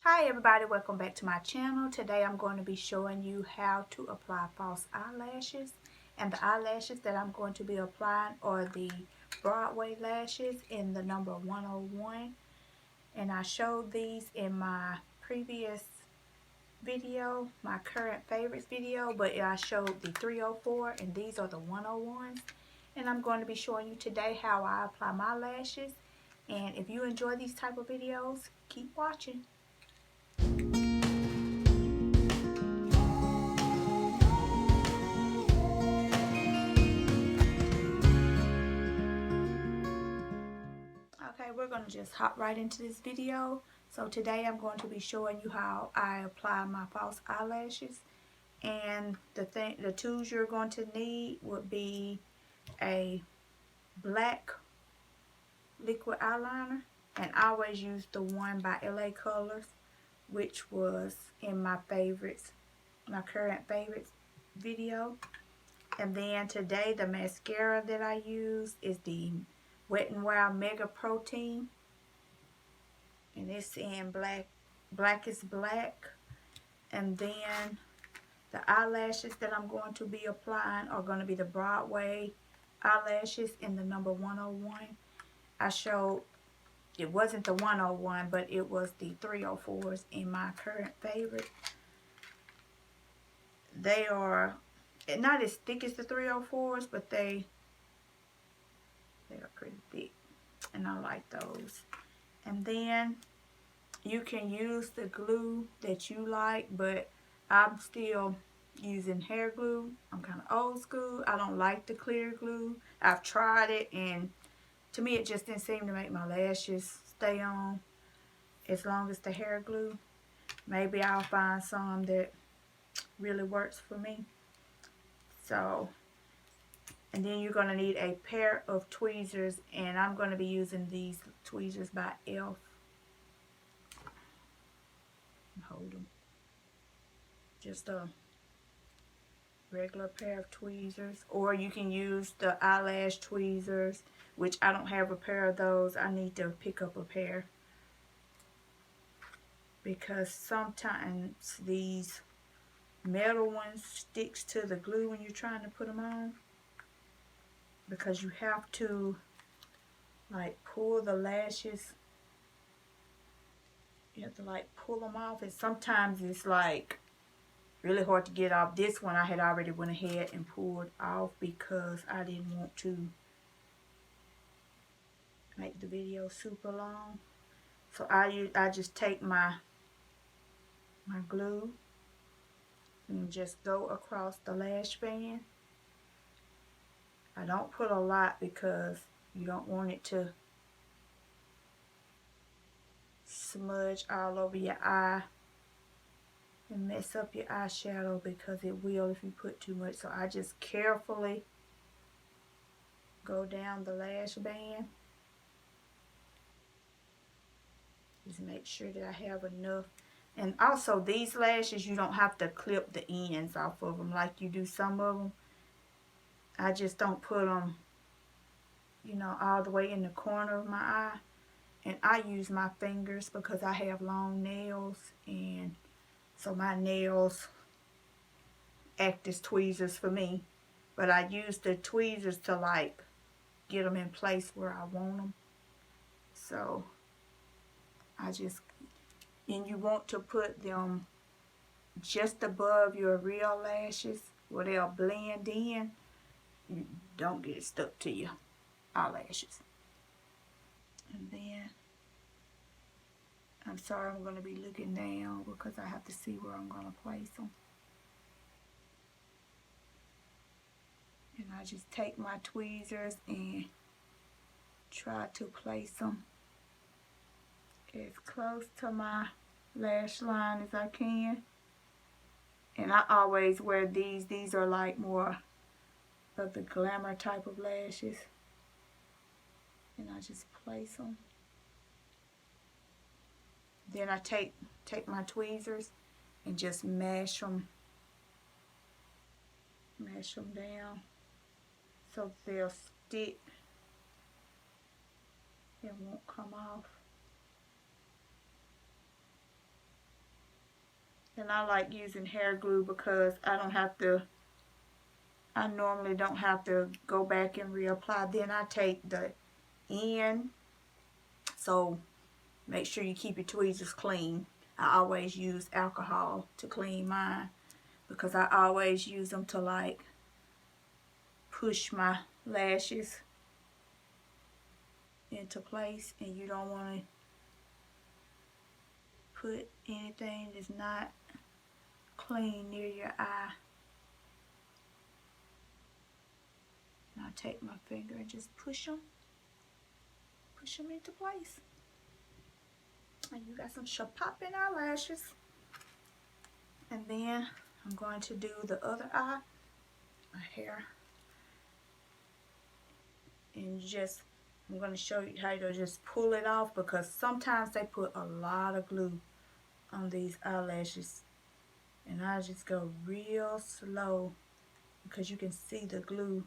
Hi everybody, welcome back to my channel. Today I'm going to be showing you how to apply false eyelashes. And the eyelashes that I'm going to be applying are the Broadway lashes in the number 101. And I showed these in my previous video, my current favorites video, but I showed the 304 and these are the 101s. And I'm going to be showing you today how I apply my lashes. And if you enjoy these type of videos, keep watching. Okay, we're going to just hop right into this video. So today I'm going to be showing you how I apply my false eyelashes. And the tools you're going to need would be a black liquid eyeliner. And I always use the one by LA Colors, which was in my favorites, my current favorites video. And then today the mascara that I use is the Wet n Wild Mega Protein. And it's in blackest black. And then the eyelashes that I'm going to be applying are going to be the Broadway eyelashes in the number 101. I showed, it wasn't the 101, but it was the 304s in my current favorite. They are not as thick as the 304s, but they are pretty thick. And I like those. And then you can use the glue that you like, but I'm still using hair glue. I'm kind of old school. I don't like the clear glue. I've tried it, and to me it just didn't seem to make my lashes stay on as long as the hair glue. Maybe I'll find some that really works for me. So, and then you're going to need a pair of tweezers, and I'm going to be using these tweezers by e.l.f. Hold them. Just a regular pair of tweezers, or you can use the eyelash tweezers, which I don't have a pair of those. I need to pick up a pair because sometimes these metal ones sticks to the glue when you're trying to put them on, because you have to like pull the lashes. You have to like pull them off, and sometimes it's like really hard to get off. This one I had already went ahead and pulled off because I didn't want to make the video super long. So I just take my glue and just go across the lash band. I don't put a lot because you don't want it to smudge all over your eye and mess up your eyeshadow, because it will if you put too much. So I just carefully go down the lash band. Just make sure that I have enough. And also these lashes, you don't have to clip the ends off of them like you do some of them. I just don't put them, you know, all the way in the corner of my eye. And I use my fingers because I have long nails, and so my nails act as tweezers for me. But I use the tweezers to like get them in place where I want them. So I just, and you want to put them just above your real lashes where they'll blend in. You don't get it stuck to your eyelashes. And then, I'm sorry, I'm going to be looking down because I have to see where I'm going to place them. And I just take my tweezers and try to place them as close to my lash line as I can. And I always wear these. These are like more of the glamour type of lashes. And I just place them. Then I take my tweezers and just mash them down so they'll stick and won't come off. And I like using hair glue because I normally don't have to go back and reapply. Then I take the end, so make sure you keep your tweezers clean. I always use alcohol to clean mine because I always use them to like push my lashes into place, and you don't want to put anything that's not clean near your eye. And I take my finger and just push them into place. And you got some popping eyelashes. And then I'm going to do the other eye, my hair. And I'm going to show you how to just pull it off, because sometimes they put a lot of glue on these eyelashes. And I just go real slow because you can see the glue.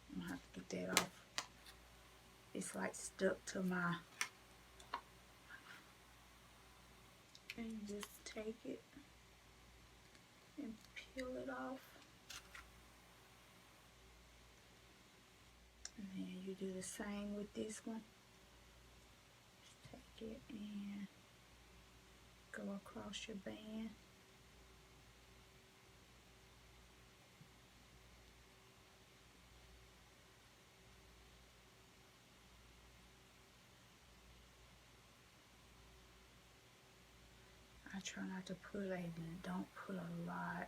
I'm going to have to get that off. It's like stuck to my... And just take it and peel it off. And then you do the same with this one. Just take it and go across your band. I try not to don't put a lot,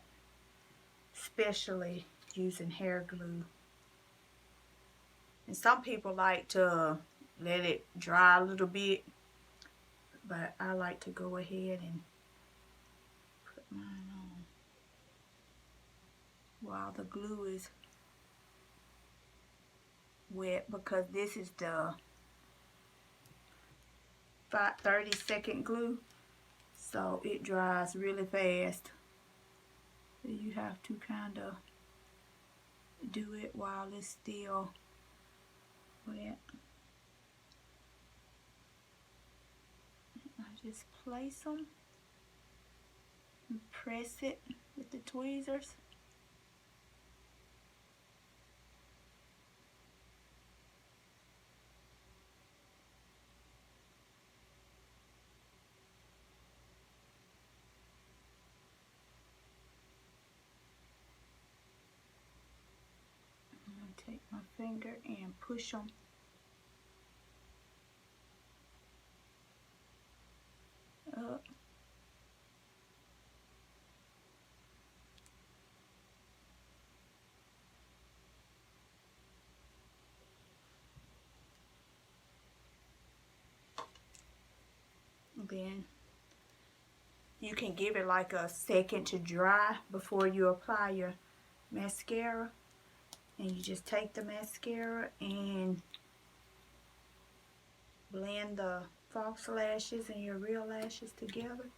especially using hair glue. And some people like to let it dry a little bit, but I like to go ahead and put mine on while the glue is wet, because this is the 30-second glue, so it dries really fast. So you have to kind of do it while it's still wet. I just place them and press it with the tweezers. Take my finger and push them up. Then you can give it like a second to dry before you apply your mascara. And you just take the mascara and blend the false lashes and your real lashes together.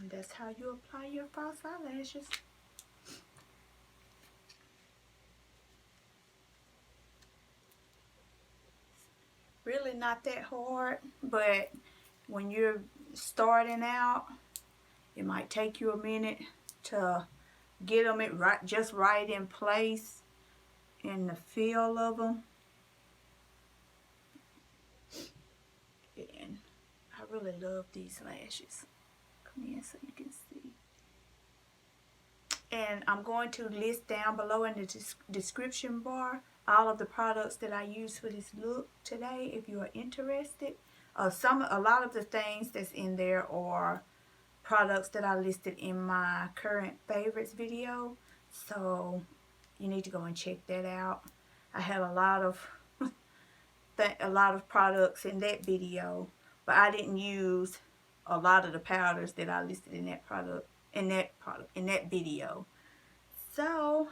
And that's how you apply your false eyelashes. Really not that hard, but when you're starting out, it might take you a minute to get them just right in place in the feel of them. And I really love these lashes. Come in so you can see. And I'm going to list down below in the description bar all of the products that I use for this look today, if you are interested. A lot of the things that's in there are products that I listed in my current favorites video, so you need to go and check that out. I had a lot of products in that video, but I didn't use a lot of the powders that I listed in that video. So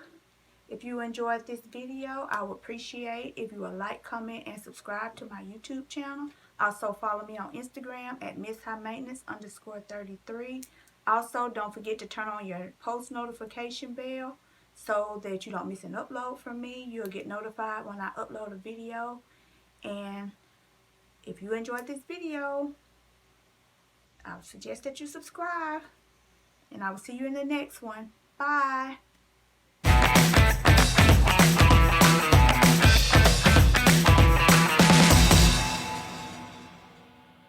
If you enjoyed this video, I would appreciate if you would like, comment, and subscribe to my YouTube channel. Also follow me on Instagram at MissHighMaintenance_33. Also, don't forget to turn on your post notification bell so that you don't miss an upload from me. You'll get notified when I upload a video. And if you enjoyed this video, I would suggest that you subscribe. And I will see you in the next one. Bye.